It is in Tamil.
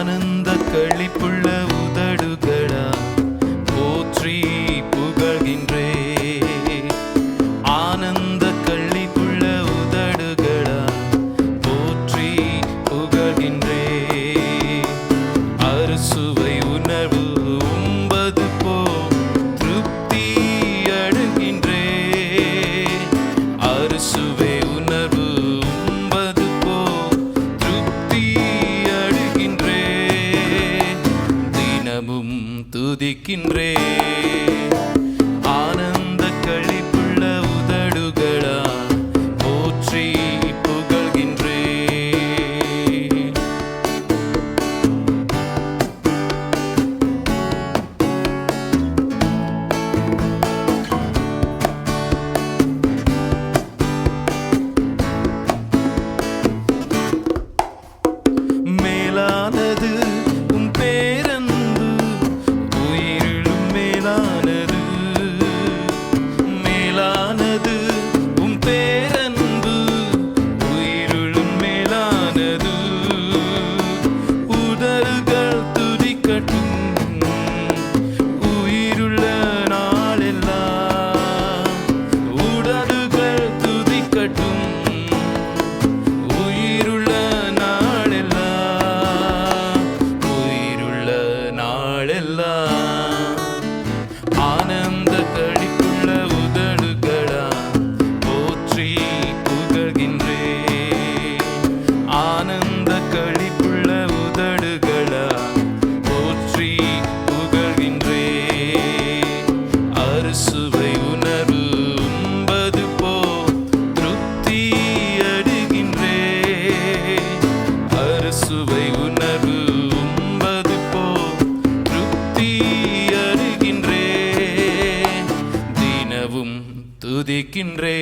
ஆனந்த களிப்புள்ள உதடுகளா போற்றி புகழ்கின்றே. ஆனந்த களிப்புள்ள உதடுகளா போற்றி புகழ்கின்றே. அறுசுவை உணர்வு உம்பது போ திருப்தி அடைகின்றே. அறுசுவை உணர்வு உம்பது போ திருப்தி அடைகின்றே. தினமும் துதிக்கின்றே. ஆனந்த களிப்புள்ள உதடுகளா போற்றி புகழ்கின்றே. மேலானது உம் பேரன்பு உயிரிலும் மேலானது. மேலானது உம் பேரன்பு உயிரிலும் மேலானது. உதடுகள் துதிக்கட்டும் உயிருள்ள நாளெல்லாம். உதடுகள் துதிக்கட்டும் உயிருள்ள நாளெல்லாம். உயிருள்ள நாளெல்லாம். ஆனந்த களிப்புள்ள உதடுகளா போற்றி புகழ்கின்றே. ஆனந்த களிப்புள்ள உதடுகளா போற்றி புகழ்கின்றே. அறுசுவை உணர்வு உம்பது போ திருப்தி அடைகின்றே. அறுசுவை உணர்வு உம்பது போ திருப்தி அடைகின்றே. தினமும் துதிக்கின்றே.